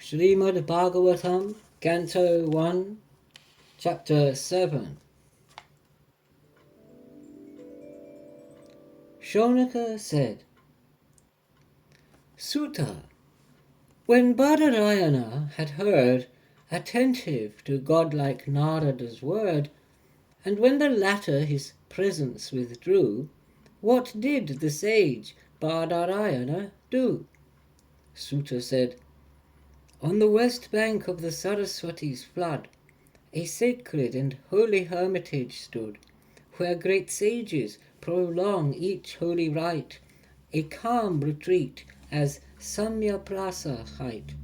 Srimad Bhagavatam, Canto 1, Chapter 7. Shonaka said, Sutta, when Badarayana had heard, attentive to godlike Narada's word, and when the latter his presence withdrew, what did the sage Badarayana do? Sutta said, on the west bank of the Saraswati's flood, a sacred and holy hermitage stood, where great sages prolong each holy rite, a calm retreat as Samyaprasa height.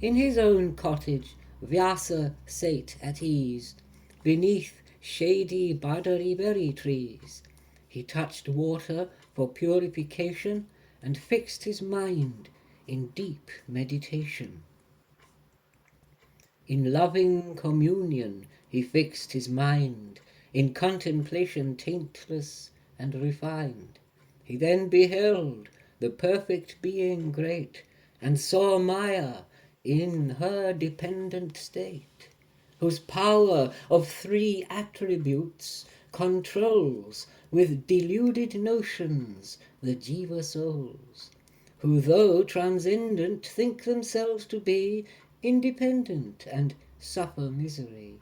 In his own cottage Vyasa sate at ease, beneath shady badari berry trees. He touched water for purification and fixed his mind in deep meditation. In loving communion he fixed his mind, in contemplation taintless and refined. He then beheld the perfect being great, and saw Maya in her dependent state, whose power of three attributes controls with deluded notions the jiva souls, who though transcendent think themselves to be independent and suffer misery.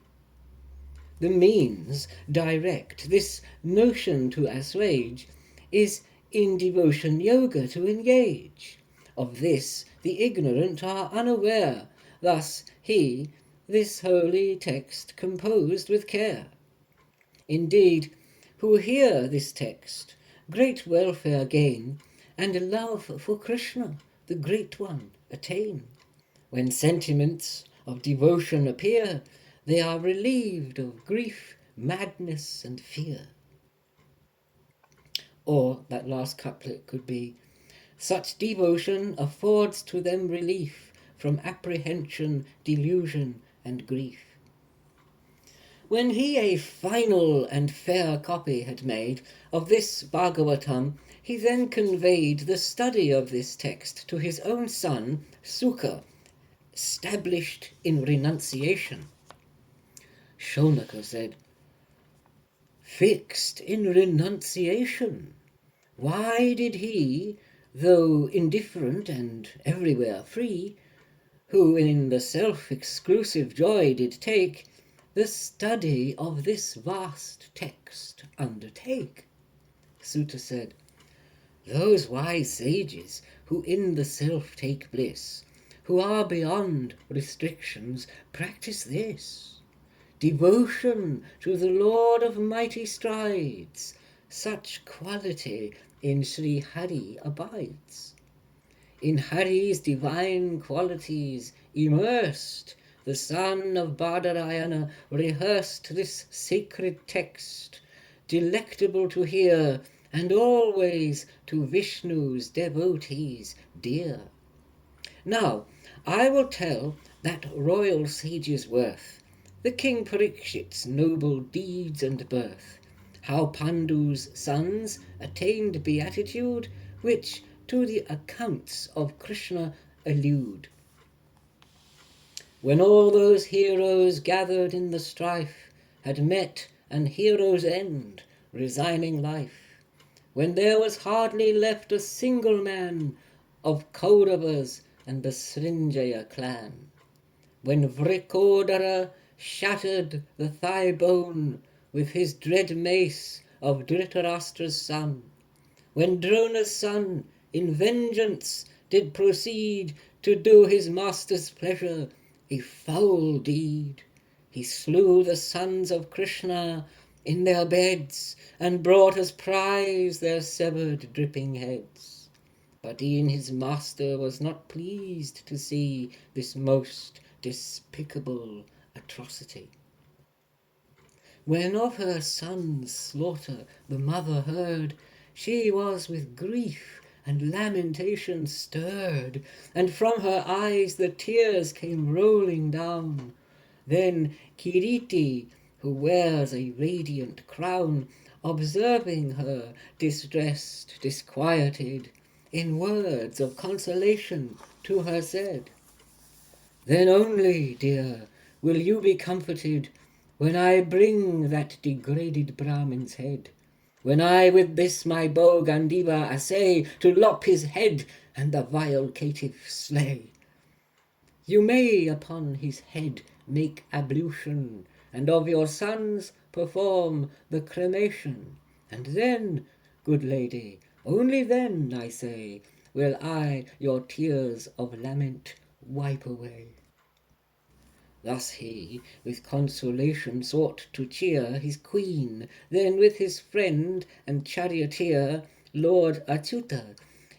The means direct this notion to assuage is in devotion yoga to engage. Of this the ignorant are unaware, thus he this holy text composed with care. Indeed, who hear this text great welfare gain, and love for Krishna, the Great One, attain. When sentiments of devotion appear, they are relieved of grief, madness, and fear. Or that last couplet could be, such devotion affords to them relief from apprehension, delusion, and grief. When he a final and fair copy had made of this Bhagavatam, he then conveyed the study of this text to his own son, Sukha, established in renunciation. Shonaka said, fixed in renunciation, why did he, though indifferent and everywhere free, who in the self-exclusive joy did take, the study of this vast text undertake? Sutta said, those wise sages who in the self take bliss, who are beyond restrictions, practice this. Devotion to the Lord of mighty strides, such quality in Sri Hari abides. In Hari's divine qualities immersed, the son of Badarayana rehearsed this sacred text, delectable to hear, and always to Vishnu's devotees dear. Now, I will tell that royal sage's worth, the King Parikshit's noble deeds and birth, how Pandu's sons attained beatitude, which to the accounts of Krishna allude. When all those heroes gathered in the strife had met an hero's end, resigning life, when there was hardly left a single man of Kauravas and the Srinjaya clan, when Vrikodara shattered the thigh bone with his dread mace of Dhritarashtra's son, when Drona's son in vengeance did proceed to do his master's pleasure, a foul deed, he slew the sons of Krishna in their beds, and brought as prize their severed dripping heads. But e'en his master was not pleased to see this most despicable atrocity. When of her son's slaughter the mother heard, she was with grief and lamentation stirred, and from her eyes the tears came rolling down. Then Kiriti, who wears a radiant crown, observing her distressed, disquieted, in words of consolation to her said, Then only, dear, will you be comforted when I bring that degraded Brahmin's head, when I with this my bow Gandiva essay to lop his head and the vile caitiff slay. You may upon his head make ablution, and of your sons perform the cremation, and then, good lady, only then, I say, will I your tears of lament wipe away. Thus he with consolation sought to cheer his queen. Then with his friend and charioteer, Lord Achyuta,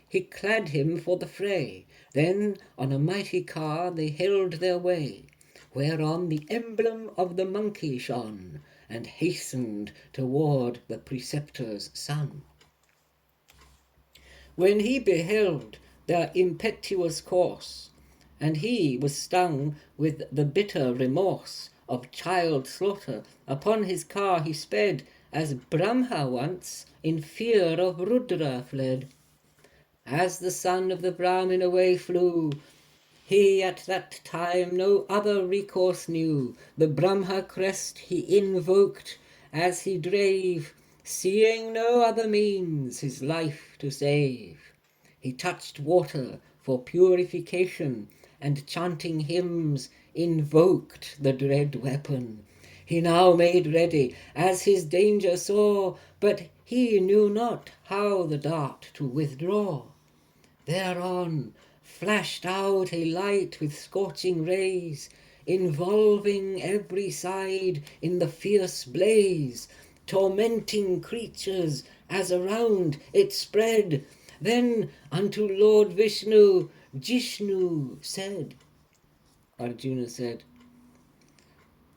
he clad him for the fray. Then on a mighty car they held their way, whereon the emblem of the monkey shone, and hastened toward the preceptor's son. When he beheld their impetuous course, and he was stung with the bitter remorse of child slaughter, upon his car he sped, as Brahma once in fear of Rudra fled. As the son of the Brahmin away flew, he at that time no other recourse knew. The Brahma crest he invoked as he drave, seeing no other means his life to save. He touched water for purification, and chanting hymns invoked the dread weapon. He now made ready, as his danger saw, but he knew not how the dart to withdraw. Thereon flashed out a light with scorching rays, involving every side in the fierce blaze, tormenting creatures as around it spread. Then unto Lord Vishnu, Jishnu said, Arjuna said,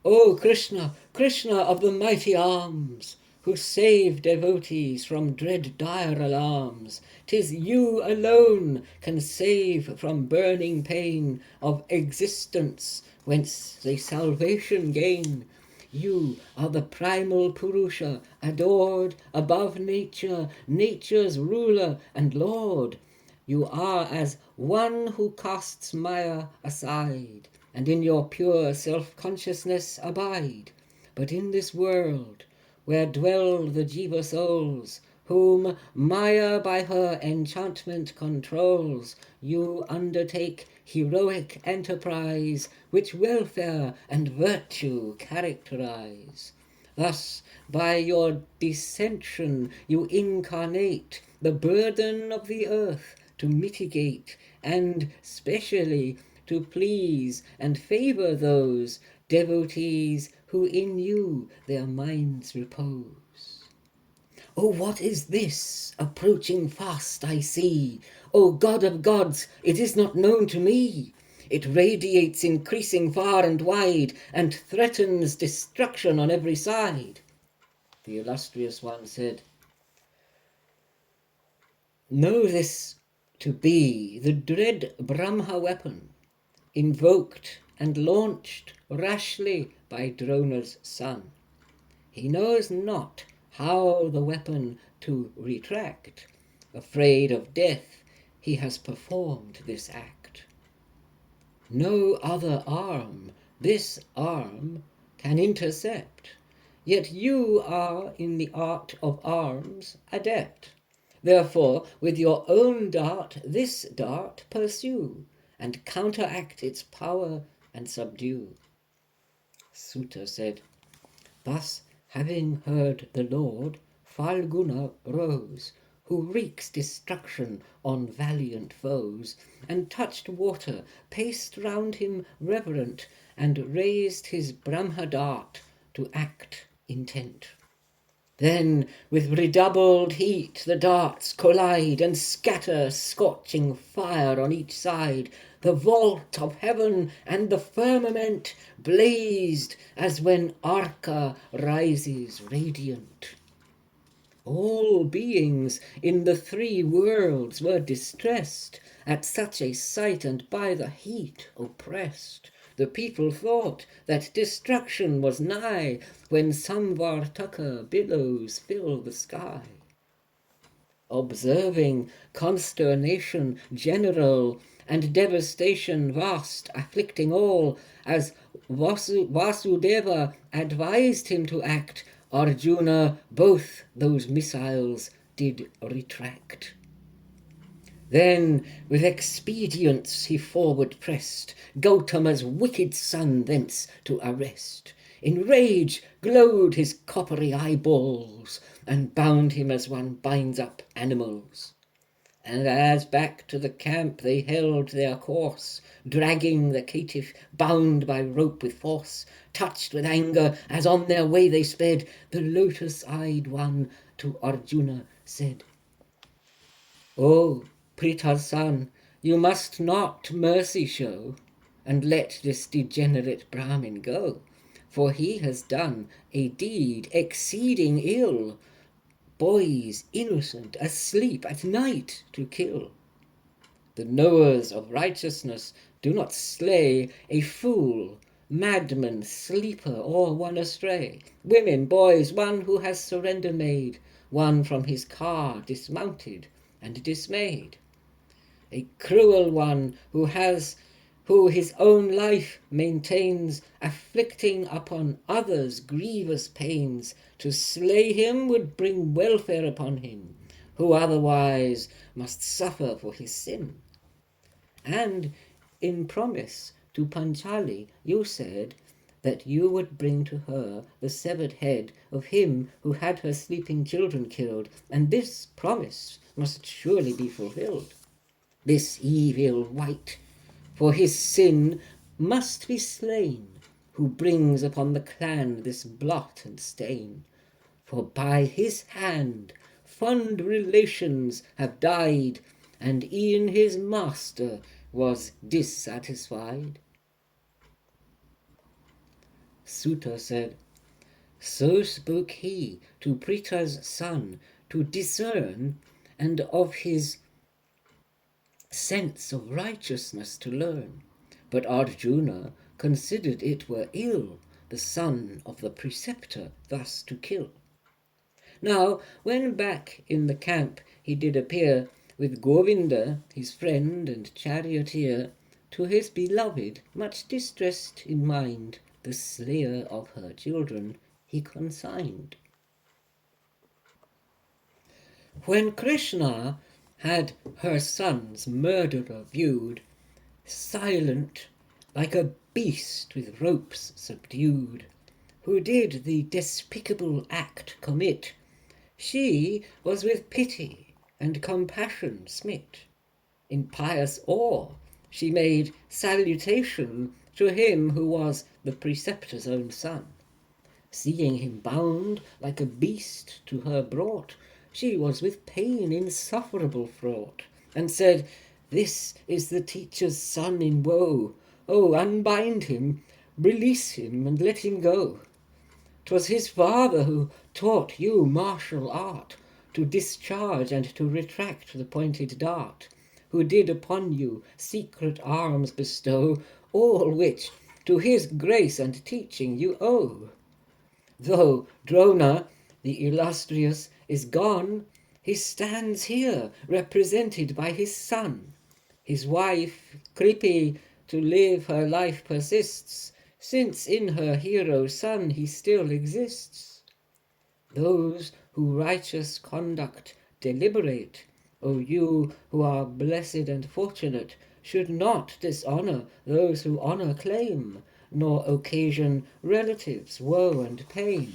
O Krishna, Krishna of the mighty arms, who save devotees from dread dire alarms, 'tis you alone can save from burning pain of existence, whence they salvation gain. You are the primal Purusha, adored above nature, nature's ruler and lord. You are as one who casts Maya aside, and in your pure self-consciousness abide. But in this world, where dwell the Jiva souls, whom Maya by her enchantment controls, you undertake heroic enterprise, which welfare and virtue characterize. Thus, by your descension you incarnate the burden of the earth to mitigate, and specially to please and favor those devotees who in you their minds repose. Oh, what is this approaching fast I see? O God of gods, it is not known to me. It radiates increasing far and wide, and threatens destruction on every side. The illustrious one said, Know this to be the dread Brahma weapon, invoked and launched rashly by Drona's son. He knows not how the weapon to retract. Afraid of death, he has performed this act. No other arm this arm can intercept, yet you are in the art of arms adept. Therefore, with your own dart this dart pursue, and counteract its power and subdue. Suta said, Thus having heard the Lord, Falguna rose, who wreaks destruction on valiant foes, and touched water, paced round him reverent, and raised his Brahma dart to act intent. Then with redoubled heat the darts collide, and scatter scorching fire on each side. The vault of heaven and the firmament blazed as when Arca rises radiant. All beings in the three worlds were distressed at such a sight, and by the heat oppressed. The people thought that destruction was nigh, when Samvartaka billows fill the sky. observing consternation general and devastation vast, afflicting all, as Vasudeva advised him to act, Arjuna both those missiles did retract. Then with expedients he forward pressed, Gautama's wicked son thence to arrest. In rage glowed his coppery eyeballs, and bound him as one binds up animals. And as back to the camp they held their course, dragging the caitiff bound by rope with force, touched with anger as on their way they sped, the lotus-eyed one to Arjuna said, "O Pritha's son, you must not mercy show, and let this degenerate Brahmin go, for he has done a deed exceeding ill, boys innocent asleep at night to kill. The knowers of righteousness do not slay a fool, madman, sleeper, or one astray, women, boys, one who has surrender made, one from his car dismounted and dismayed. A cruel one who his own life maintains, afflicting upon others grievous pains, to slay him would bring welfare upon him, who otherwise must suffer for his sin. And in promise to Panchali you said that you would bring to her the severed head of him who had her sleeping children killed, and this promise must surely be fulfilled. This evil wight, for his sin, must be slain, who brings upon the clan this blot and stain. For by his hand fond relations have died, and e'en his master was dissatisfied." Suta said, "So spoke he to Pritha's son, to discern, and of his sense of righteousness to learn. But Arjuna considered it were ill the son of the preceptor thus to kill. Now, when back in the camp he did appear, with Govinda, his friend and charioteer, to his beloved, much distressed in mind, the slayer of her children, he consigned. When Krishna had her son's murderer viewed, silent, like a beast with ropes subdued, who did the despicable act commit, she was with pity and compassion smit. In pious awe she made salutation to him who was the preceptor's own son. Seeing him bound like a beast to her brought, she was with pain insufferable fraught, and said, "This is the teacher's son in woe. Oh, unbind him, release him, and let him go. 'Twas his father who taught you martial art, to discharge and to retract the pointed dart, who did upon you secret arms bestow, all which to his grace and teaching you owe. Though Drona, the illustrious, is gone, he stands here represented by his son. His wife, Kripi, to live her life persists, since in her hero son he still exists. Those who righteous conduct deliberate, O you who are blessed and fortunate, should not dishonor those who honor claim, nor occasion relatives woe and pain.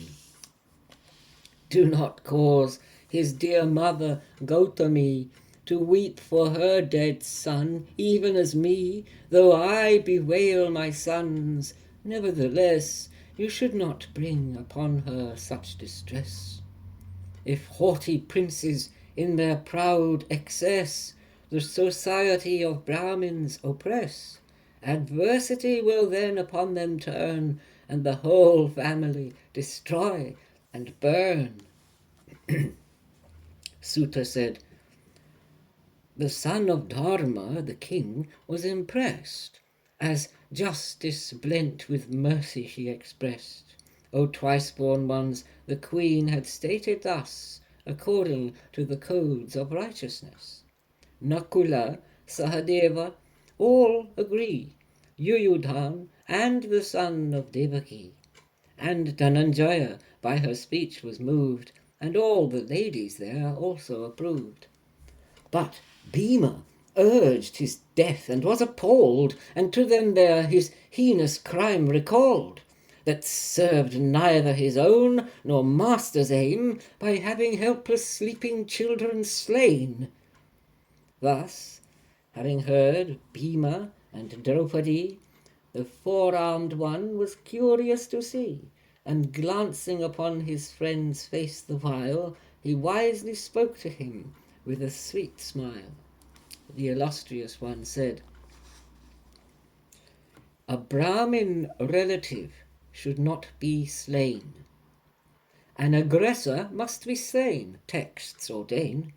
Do not cause his dear mother Gautami to weep for her dead son, even as me, though I bewail my sons. Nevertheless, you should not bring upon her such distress. If haughty princes in their proud excess the society of Brahmins oppress, adversity will then upon them turn, and the whole family destroy and burn." Suta said, "The son of Dharma, the king, was impressed, as justice blent with mercy she expressed. O twice-born ones, the queen had stated thus, according to the codes of righteousness. Nakula, Sahadeva, all agree, Yuyudhan and the son of Devaki. And Dhananjaya by her speech was moved, and all the ladies there also approved. But Bhima urged his death and was appalled, and to them there his heinous crime recalled, that served neither his own nor master's aim, by having helpless sleeping children slain. Thus, having heard Bhima and Draupadi, the four-armed one was curious to see, and glancing upon his friend's face the while, he wisely spoke to him with a sweet smile. The illustrious one said, "A Brahmin relative should not be slain. An aggressor must be slain, texts ordain.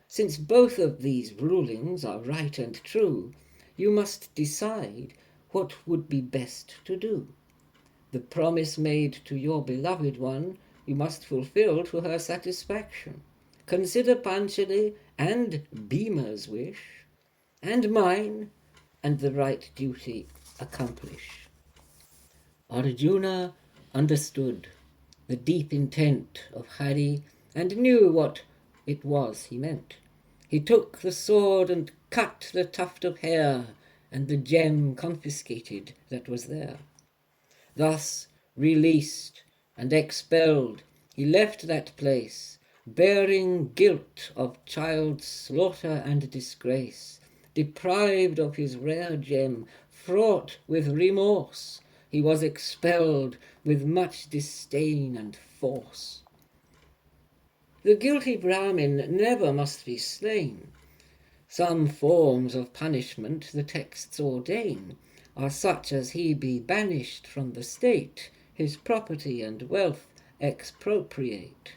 Since both of these rulings are right and true, you must decide what would be best to do. The promise made to your beloved one you must fulfill to her satisfaction. Consider Panchali and Bhima's wish, and mine, and the right duty accomplish." Arjuna understood the deep intent of Hari and knew what it was he meant. He took the sword and cut the tuft of hair and the gem confiscated that was there. Thus released and expelled, he left that place, bearing guilt of child slaughter and disgrace. Deprived of his rare gem, fraught with remorse, he was expelled with much disdain and force. The guilty Brahmin never must be slain. Some forms of punishment the texts ordain are such as he be banished from the state, his property and wealth expropriate.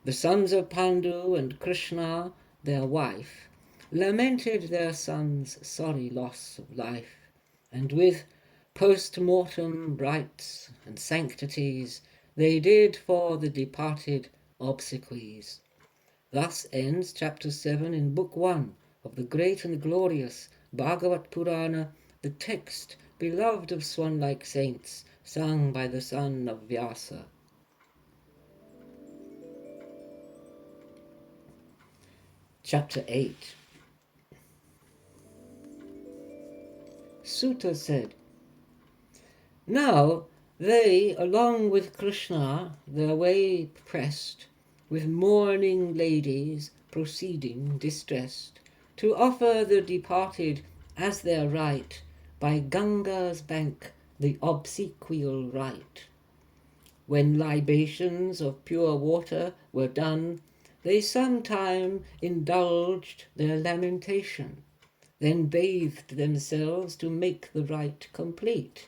The sons of Pandu and Krishna, their wife, lamented their son's sorry loss of life, and with post-mortem rites and sanctities they did for the departed obsequies. Thus ends chapter 7 in book 1 of the great and glorious Bhagavat Purana, the text beloved of swan-like saints, sung by the son of Vyasa. Chapter 8. Suta said, "Now they, along with Krishna, their way pressed, with mourning ladies proceeding distressed, to offer the departed as their right, by Ganga's bank the obsequial rite. When libations of pure water were done, they sometime indulged their lamentation, then bathed themselves to make the rite complete,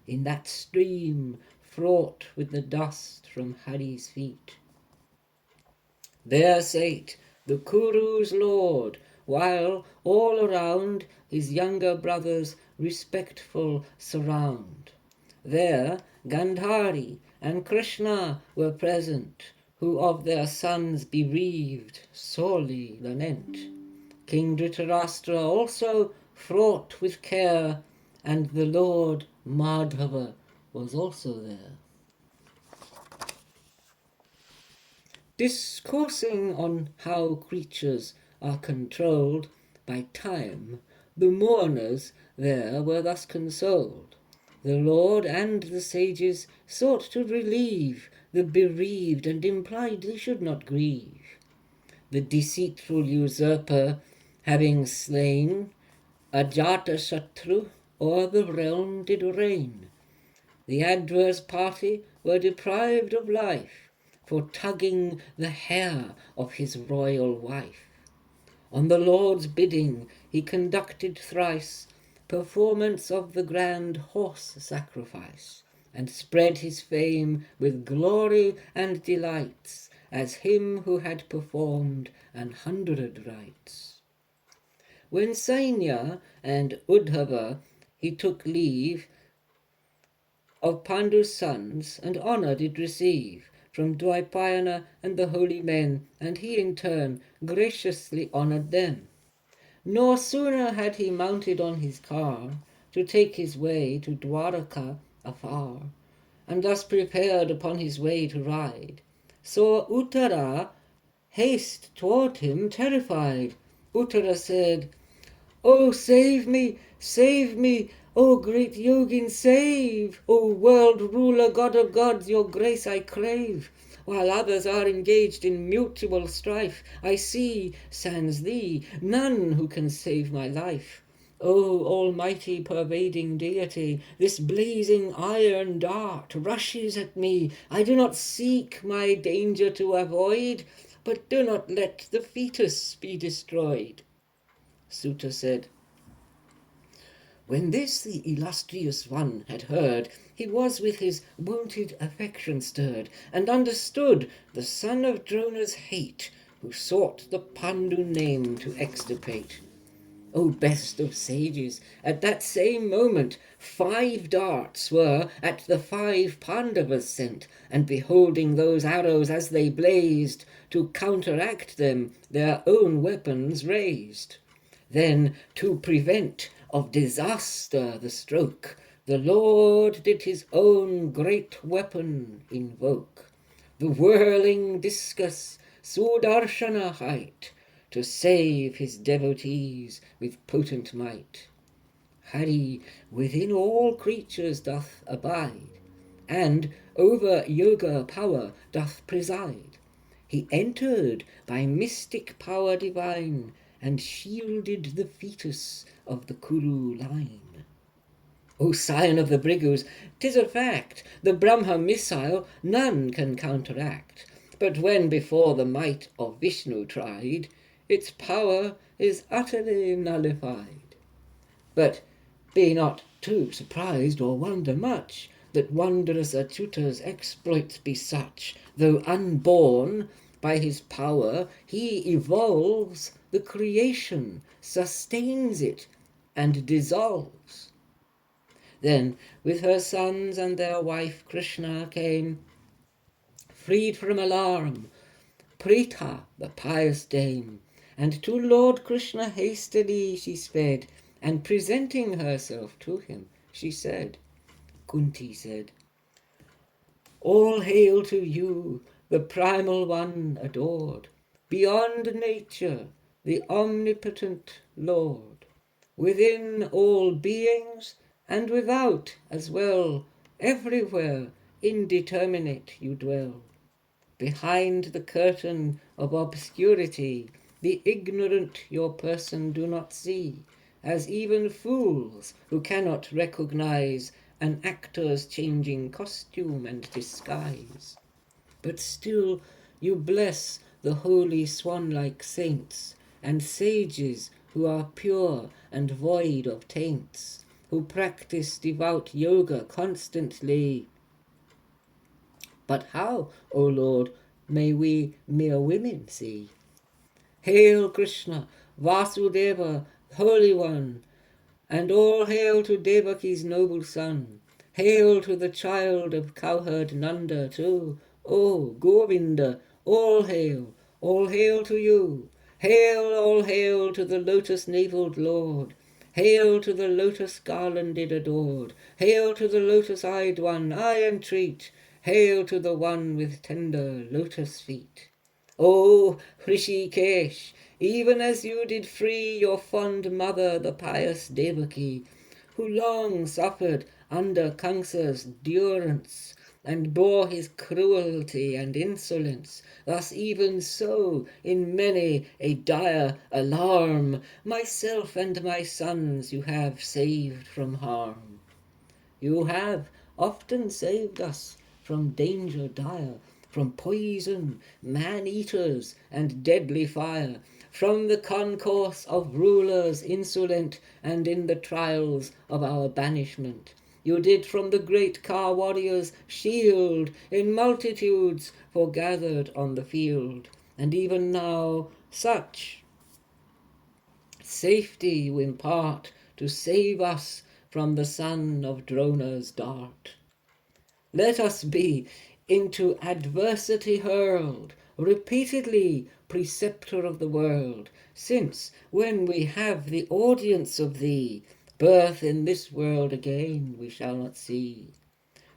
in that stream fraught with the dust from Hari's feet. There sate the Kuru's lord, while all around his younger brothers respectful surround. There Gandhari and Krishna were present, who of their sons bereaved sorely lament. King Dhritarashtra also fraught with care, and the Lord Madhava was also there. Discoursing on how creatures are controlled by time, the mourners there were thus consoled. The Lord and the sages sought to relieve the bereaved and implied they should not grieve. The deceitful usurper, having slain, Ajatasatru o'er the realm did reign. The adverse party were deprived of life, for tugging the hair of his royal wife. On the Lord's bidding he conducted thrice performance of the grand horse sacrifice, and spread his fame with glory and delights, as him who had performed 100 rites. When Sainya and Uddhava he took leave of Pandu's sons, and honour did receive, from Dwaipayana and the holy men, and he in turn graciously honoured them. No sooner had he mounted on his car to take his way to Dwaraka afar, and thus prepared upon his way to ride, saw Uttara haste toward him terrified. Uttara said, "Oh, save me, O great yogin, save! O world ruler, God of gods, your grace I crave. While others are engaged in mutual strife, I see, sans thee, none who can save my life. O almighty pervading deity, this blazing iron dart rushes at me. I do not seek my danger to avoid, but do not let the fetus be destroyed." Sutta said, "When this the illustrious one had heard, he was with his wonted affection stirred, and understood the son of Drona's hate, who sought the Pandu name to extirpate. O best of sages, at that same moment 5 darts were at the 5 Pandavas sent, and beholding those arrows as they blazed, to counteract them their own weapons raised. Then, to prevent of disaster the stroke, the Lord did his own great weapon invoke, the whirling discus Sudarshana hight, to save his devotees with potent might. Hari within all creatures doth abide, and over yoga power doth preside. He entered by mystic power divine, and shielded the fetus of the Kuru line. O scion of the Brigus, 'tis a fact, the Brahma missile none can counteract, but when before the might of Vishnu tried, its power is utterly nullified. But be not too surprised or wonder much, that wondrous Achyuta's exploits be such, though unborn, by his power he evolves the creation, sustains it, and dissolves. Then with her sons and their wife Krishna came, freed from alarm, Pritha, the pious dame, and to Lord Krishna hastily she sped, and presenting herself to him, she said, Kunti said, "All hail to you, the primal one adored, beyond nature, the omnipotent Lord. Within all beings, and without as well, everywhere indeterminate you dwell. Behind the curtain of obscurity, the ignorant your person do not see, as even fools who cannot recognize an actor's changing costume and disguise. But still you bless the holy swan-like saints and sages who are pure and void of taints, who practice devout yoga constantly. But how, O Lord, may we mere women see? Hail Krishna, Vasudeva, Holy One, and all hail to Devaki's noble son. Hail to the child of cowherd Nanda too. O Govinda, all hail to you. Hail, all hail to the lotus-naveled Lord. Hail to the lotus-garlanded adored. Hail to the lotus-eyed one, I entreat. Hail to the one with tender lotus feet. O Hrishikesh, even as you did free your fond mother, the pious Devaki, who long suffered under Kamsa's durance, and bore his cruelty and insolence, thus even so, in many a dire alarm, myself and my sons you have saved from harm. You have often saved us from danger dire, from poison, man-eaters, and deadly fire, from the concourse of rulers insolent, and in the trials of our banishment. You did from the great car warriors shield in multitudes foregathered on the field, and even now such safety you impart to save us from the son of Drona's dart. Let us be into adversity hurled, repeatedly preceptor of the world, since when we have the audience of thee, birth in this world again we shall not see.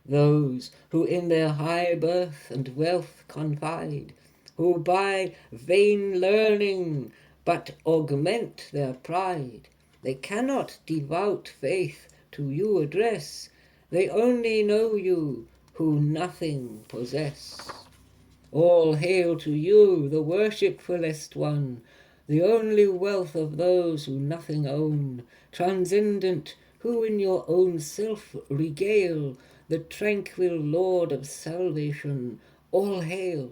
Those who in their high birth and wealth confide, who by vain learning but augment their pride, they cannot devout faith to you address, they only know you who nothing possess. All hail to you, the worshipfulest one, the only wealth of those who nothing own, transcendent, who in your own self regale, the tranquil Lord of salvation. All hail!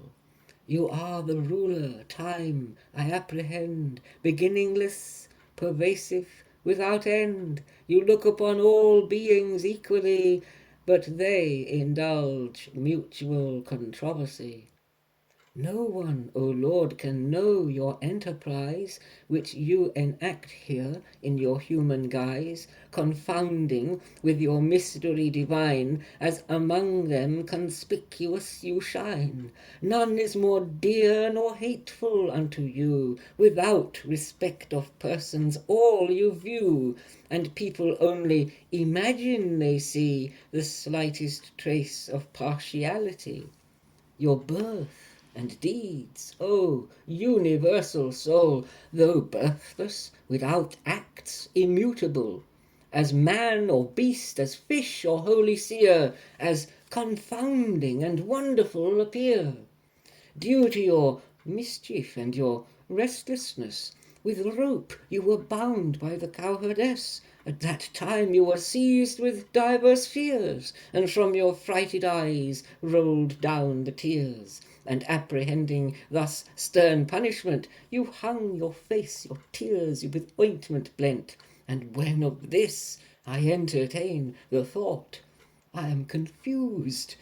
You are the ruler, time, I apprehend, beginningless, pervasive, without end. You look upon all beings equally, but they indulge mutual controversy. No one, O Lord, can know your enterprise, which you enact here in your human guise, confounding with your mystery divine, as among them conspicuous you shine. None is more dear nor hateful unto you, without respect of persons all you view, and people only imagine they see the slightest trace of partiality. Your birth and deeds, O universal soul, though birthless, without acts, immutable, as man or beast, as fish or holy seer, as confounding and wonderful appear, due to your mischief and your restlessness. With rope you were bound by the cowherdess. At that time you were seized with divers fears, and from your frighted eyes rolled down the tears. And apprehending thus stern punishment, you hung your face, your tears with ointment blent. And when of this I entertain the thought, I am confused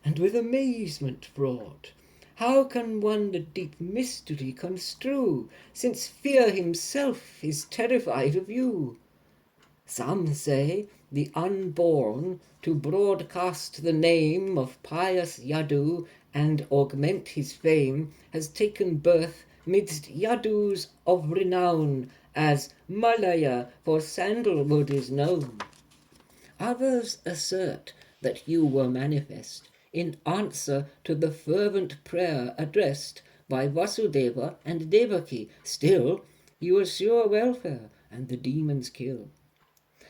and with amazement fraught. How can one the deep mystery construe, since fear himself is terrified of you? Some say the unborn, to broadcast the name of pious Yadu and augment his fame, has taken birth midst Yadus of renown, as Malaya for sandalwood is known. Others assert that you were manifest in answer to the fervent prayer addressed by Vasudeva and Devaki. Still, you assure welfare and the demons kill.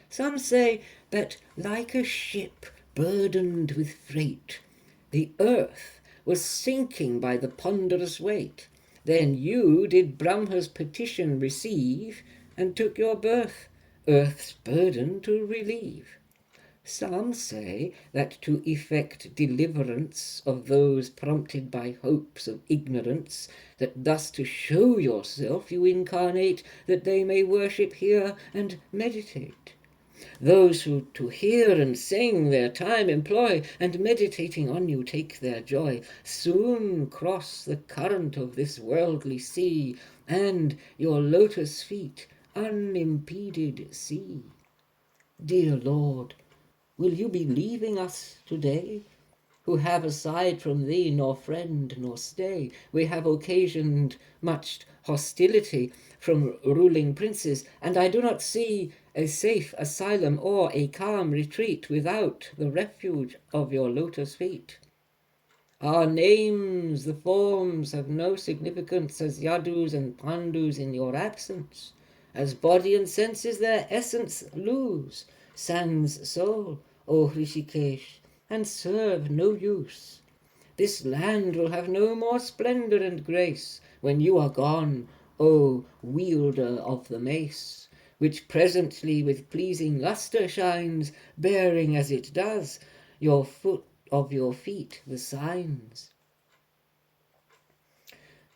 Some say that like a ship burdened with freight, the earth was sinking by the ponderous weight. Then you did Brahma's petition receive, and took your birth, earth's burden to relieve. Some say that to effect deliverance of those prompted by hopes of ignorance, that thus to show yourself you incarnate, that they may worship here and meditate. Those who to hear and sing their time employ, and meditating on you take their joy, soon cross the current of this worldly sea, and your lotus feet unimpeded see. Dear Lord, will you be leaving us today, who have aside from thee nor friend nor stay? We have occasioned much hostility from ruling princes, and I do not see a safe asylum or a calm retreat without the refuge of your lotus feet. Our names, the forms, have no significance as Yadus and Pandus in your absence, as body and senses their essence lose, sans soul, O Hrishikesh, and serve no use. This land will have no more splendor and grace when you are gone, O wielder of the mace, which presently with pleasing lustre shines, bearing as it does your foot of your feet the signs.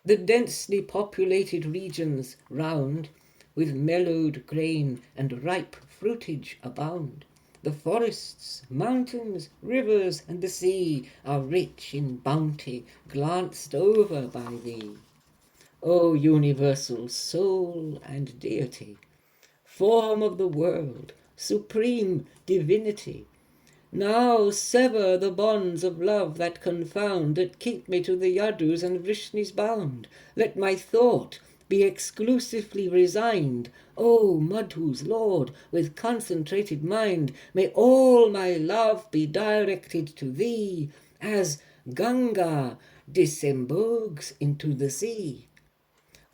The densely populated regions round with mellowed grain and ripe fruitage abound. The forests, mountains, rivers, and the sea are rich in bounty, glanced over by thee. O universal soul and deity, form of the world, supreme divinity, Now sever the bonds of love that confound, that keep me to the Yadus and Vrishnis bound. Let my thought be exclusively resigned. O Madhu's Lord, with concentrated mind, may all my love be directed to thee, as Ganga disembogues into the sea.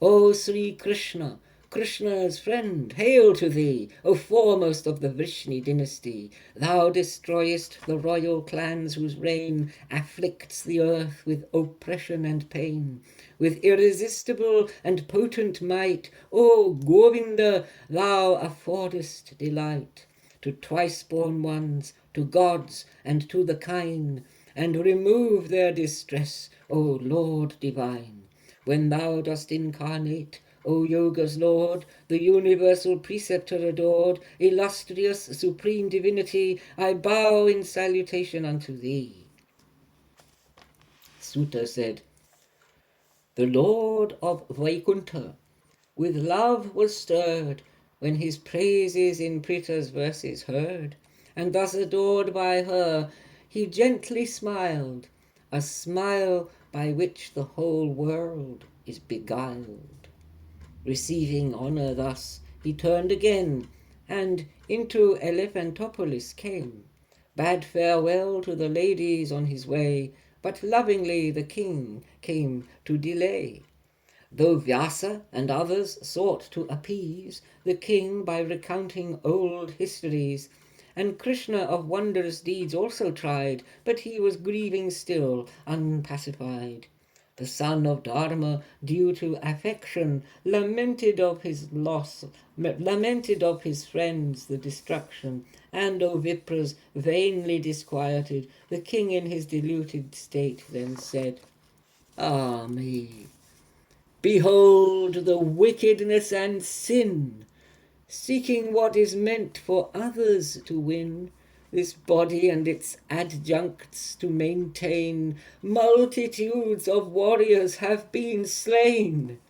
O Sri Krishna, Krishna's friend, hail to thee, O foremost of the Vrishni dynasty! Thou destroyest the royal clans whose reign afflicts the earth with oppression and pain. With irresistible and potent might, O Govinda, thou affordest delight to twice-born ones, to gods, and to the kine, and remove their distress, O Lord divine. When thou dost incarnate, O Yoga's Lord, the universal preceptor adored, illustrious supreme divinity, I bow in salutation unto thee. Sutta said, the Lord of Vaikuntha with love was stirred when his praises in Prita's verses heard, and thus adored by her, he gently smiled, a smile by which the whole world is beguiled. Receiving honour thus, he turned again, and into Elephantopolis came, bade farewell to the ladies on his way, but lovingly the king came to delay. Though Vyasa and others sought to appease the king by recounting old histories, and Krishna of wondrous deeds also tried, but he was grieving still, unpacified. The son of Dharma, due to affection, lamented of his loss, lamented of his friends the destruction, and, O Vipras, vainly disquieted, the king in his deluded state then said, Ah me! Behold the wickedness and sin, seeking what is meant for others to win, this body and its adjuncts to maintain, multitudes of warriors have been slain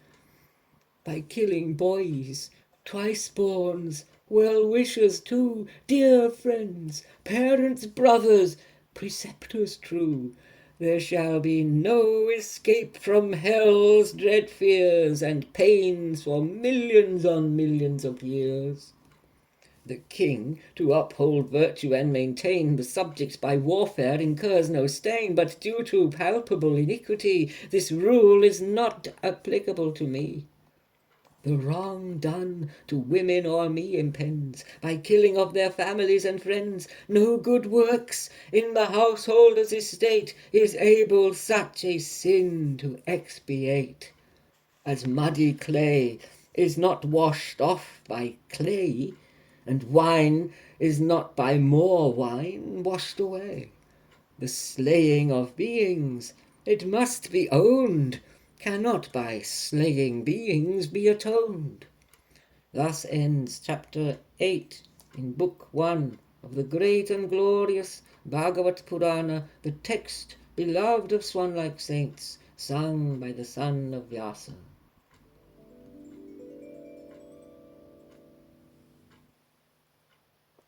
by killing boys, twice-borns, well-wishers too, dear friends, parents, brothers, preceptors true. There shall be no escape from hell's dread fears and pains for millions on millions of years. The king, to uphold virtue and maintain the subjects by warfare, incurs no stain, but due to palpable iniquity, this rule is not applicable to me. The wrong done to women or me impends, by killing of their families and friends. No good works in the householder's estate is able such a sin to expiate. As muddy clay is not washed off by clay, and wine is not by more wine washed away. The slaying of beings, it must be owned, cannot by slaying beings be atoned. Thus ends chapter 8 in book 1 of the great and glorious Bhagavat Purana, the text beloved of swan-like saints, sung by the son of Vyasa.